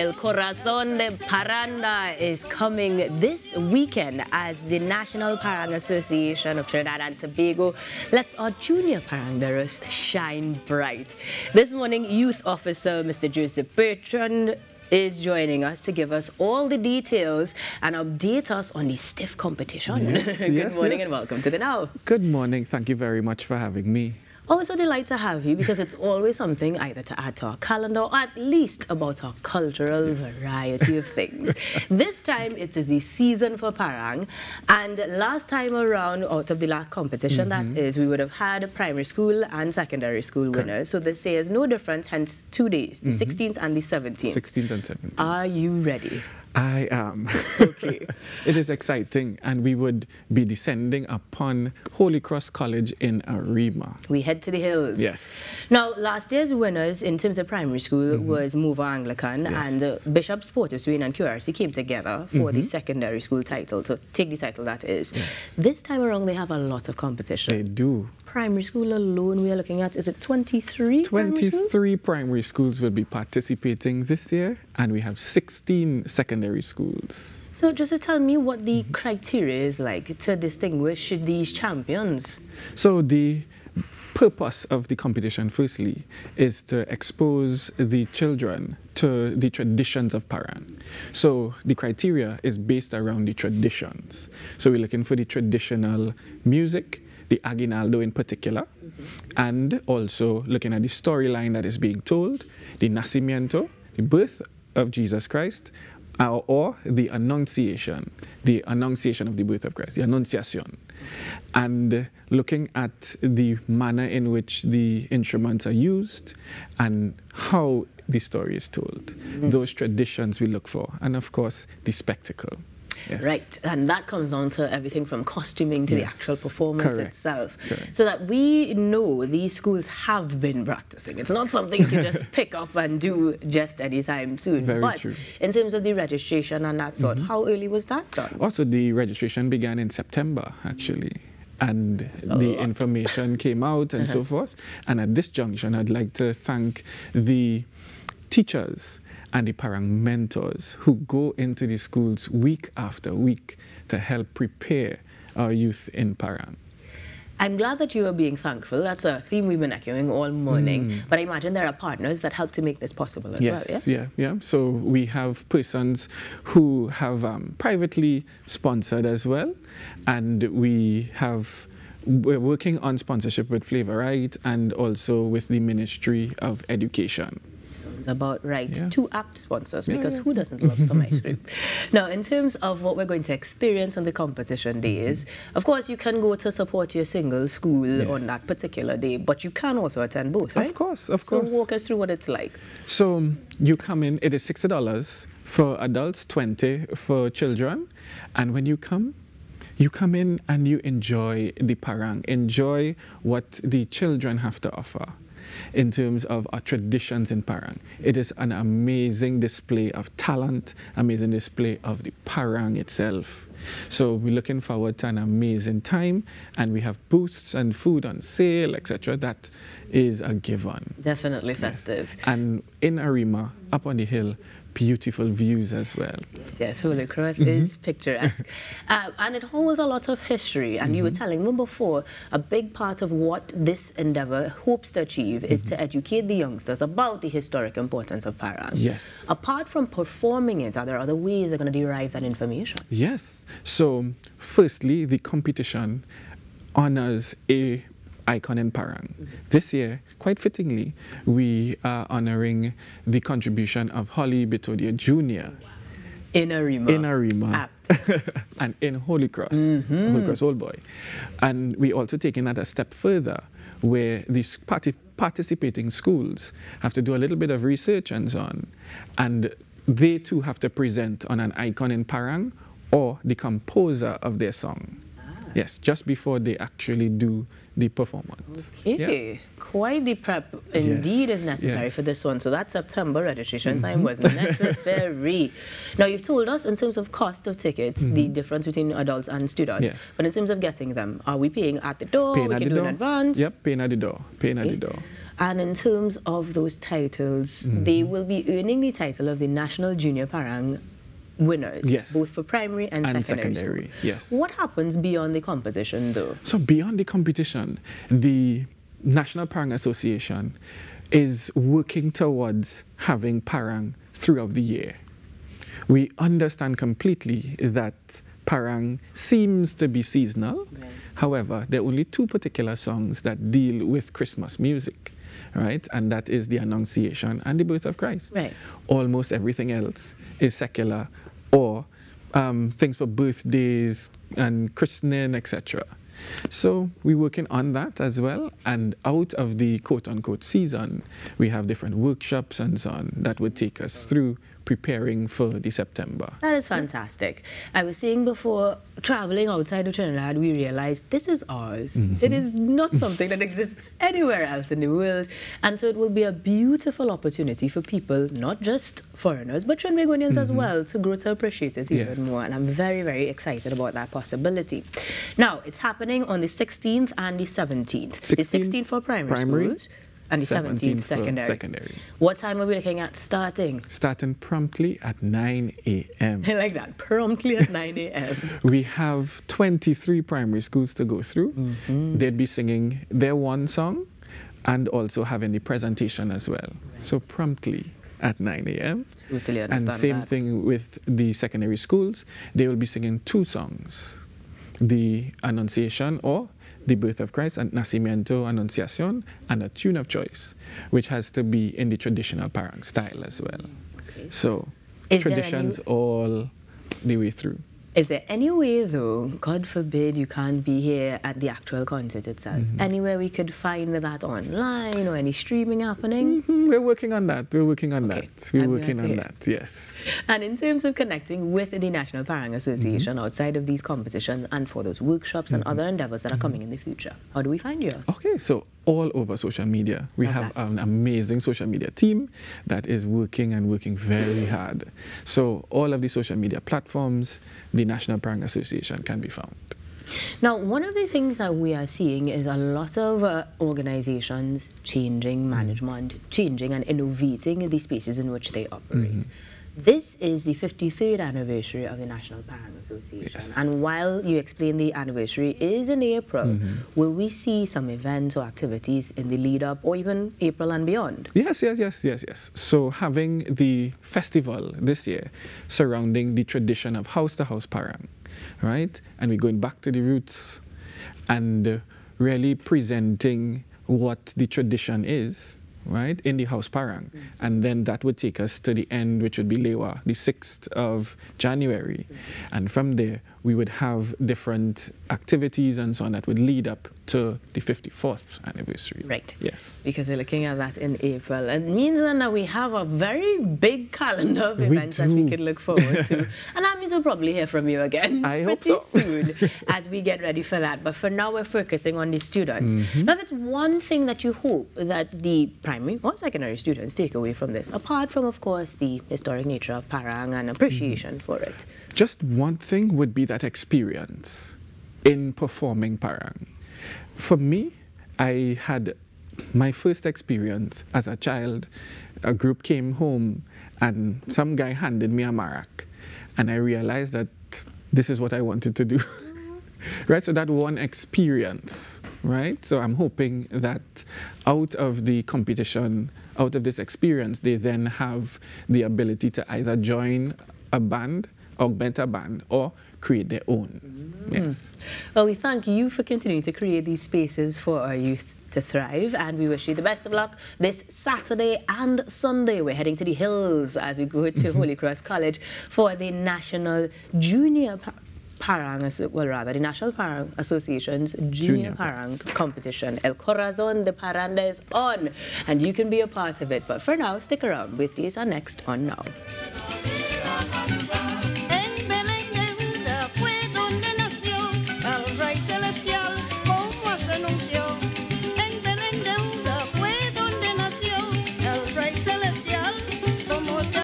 Well, Corazon de Parranda is coming this weekend as the National Parang Association of Trinidad and Tobago lets our junior parang bearers shine bright. This morning, Youth Officer Mr. Joseph Bertrand is joining us to give us all the details and update us on the stiff competition. Yes, Good morning and welcome to the Now. Good morning. Thank you very much for having me. Always a delight to have you because it's always something either to add to our calendar or at least about our cultural variety of things. This time it is the season for parang, and last time around, out of the last competition, that is, we would have had primary school and secondary school winners. So this year is no different, hence 2 days, the 16th and the 17th. 16th and 17th. Are you ready? I am. Okay. It is exciting, and we would be descending upon Holy Cross College in Arima. We head to the hills. Yes. Now, last year's winners in terms of primary school was Mova Anglican, and Bishop Sportive Sweden and QRC came together for the secondary school title, to take the title that is. Yes. This time around, they have a lot of competition. They do. Primary school alone, we are looking at, is it 23? 23 primary schools will be participating this year, and we have 16 secondary schools. So just to tell me what the criteria is like to distinguish these champions. So the purpose of the competition, firstly, is to expose the children to the traditions of Parang. So the criteria is based around the traditions. So we're looking for the traditional music, the aguinaldo in particular, and also looking at the storyline that is being told, the nacimiento, the birth of Jesus Christ, or the annunciation of the birth of Christ, the annunciation. And looking at the manner in which the instruments are used and how the story is told. Those traditions we look for, and of course, the spectacle. Yes. Right, and that comes down to everything from costuming to the actual performance itself. Correct. So that we know these schools have been practicing. It's not something you can just pick up and do just anytime soon. Very but true. In terms of the registration and that sort, how early was that done? Also, the registration began in September, actually. And the information came out and so forth. And at this junction, I'd like to thank the teachers and the parang mentors who go into the schools week after week to help prepare our youth in parang. I'm glad that you are being thankful. That's a theme we've been echoing all morning. But I imagine there are partners that help to make this possible as well, yes? Yeah. So we have persons who have privately sponsored as well. And we're working on sponsorship with Flavorite and also with the Ministry of Education. Sounds about right. Two apt sponsors, because who doesn't love some ice cream? Now, in terms of what we're going to experience on the competition days, of course, you can go to support your single school on that particular day, but you can also attend both, right? Of course. So walk us through what it's like. So you come in, it is $60 for adults, $20 for children, and when you come in and you enjoy the parang, enjoy what the children have to offer. In terms of our traditions in parang, it is an amazing display of talent, amazing display of the parang itself. So we're looking forward to an amazing time, and we have booths and food on sale, etc. That is a given. Definitely festive. And in Arima, up on the hill, beautiful views as well. Yes, Holy Cross is picturesque. And it holds a lot of history. And you were telling me before, a big part of what this endeavor hopes to achieve is to educate the youngsters about the historic importance of parang. Yes. Apart from performing it, are there other ways they're going to derive that information? Yes. So, firstly, the competition honors a icon in parang. This year, quite fittingly, we are honoring the contribution of Holly Bitodia Jr. In Arima. And in Holy Cross, Holy Cross Old Boy. And we also taking that a step further, where these participating schools have to do a little bit of research and so on. And they too have to present on an icon in parang or the composer of their song. Yes, just before they actually do the performance. Okay, quite the prep indeed is necessary for this one. So that September registration time was necessary. Now, you've told us in terms of cost of tickets, the difference between adults and students. But in terms of getting them, are we paying at the door? We can do in advance? Yep, paying at the door. Paying at the door. And in terms of those titles, they will be earning the title of the National Junior Parang winners, yes, both for primary and secondary. Yes. What happens beyond the competition, though? So beyond the competition, the National Parang Association is working towards having parang throughout the year. We understand completely that parang seems to be seasonal. Right. However, there are only two particular songs that deal with Christmas music, right? And that is the Annunciation and the Birth of Christ. Right. Almost everything else is secular or things for birthdays and christening, etc. So we're working on that as well. And out of the quote-unquote season, we have different workshops and so on that would take us through preparing for the September. That is fantastic. I was saying before, traveling outside of Trinidad, we realized this is ours. It is not something that exists anywhere else in the world. And so it will be a beautiful opportunity for people, not just foreigners, but Trinbagonians as well, to grow to appreciate it even more. And I'm very, very excited about that possibility. Now, it's happening on the 16th and the 17th. The 16th for primary schools. And the 17th secondary. What time are we looking at starting? Starting promptly at 9 a.m. I like that, promptly at 9 a.m. We have 23 primary schools to go through. They'd be singing their one song and also having the presentation as well. Right. So promptly at 9 a.m. Totally understand and same that. thing with the secondary schools. They will be singing two songs. The Annunciation or the Birth of Christ and Nacimiento Annunciación, and a tune of choice, which has to be in the traditional parang style as well. Okay. So traditions all the way through. Is there any way, though, God forbid you can't be here at the actual concert itself, anywhere we could find that online or any streaming happening? We're working on that. We're working on that. We're working on that, yes. And in terms of connecting with the National Parang Association outside of these competitions and for those workshops and other endeavors that are coming in the future, how do we find you? Okay, so all over social media. We have an amazing social media team that is working and working very hard. So all of the social media platforms, the National Parang Association can be found. Now, one of the things that we are seeing is a lot of organizations changing management, changing and innovating the spaces in which they operate. This is the 53rd anniversary of the National Parang Association. Yes. And while you explain the anniversary is in April, will we see some events or activities in the lead up or even April and beyond? Yes. So having the festival this year surrounding the tradition of house-to-house parang, right? And we're going back to the roots and really presenting what the tradition is, right, in the house parang. And then that would take us to the end, which would be Lewa, the 6th of January. And from there, we would have different activities and so on that would lead up to the 54th anniversary. Right. Yes. Because we're looking at that in April. It means then that we have a very big calendar of events that we could look forward to. And that means we'll probably hear from you again pretty soon as we get ready for that. But for now, we're focusing on the students. Now, if it's one thing that you hope that the primary or secondary students take away from this, apart from, of course, the historic nature of parang and appreciation for it? Just one thing would be that experience in performing parang. For me, I had my first experience as a child. A group came home and some guy handed me a marac, and I realized that this is what I wanted to do. Right, so that one experience, right? So I'm hoping that out of the competition, out of this experience, they then have the ability to either join a band, augment a band, or create their own. Yes. Well, we thank you for continuing to create these spaces for our youth to thrive, and we wish you the best of luck this Saturday and Sunday. We're heading to the hills as we go to Holy Cross College for the National Junior Parang, the National Parang Association's Junior Parang competition. El Corazon, the Parranda is on, and you can be a part of it. But for now, stick around. With these are next on Now.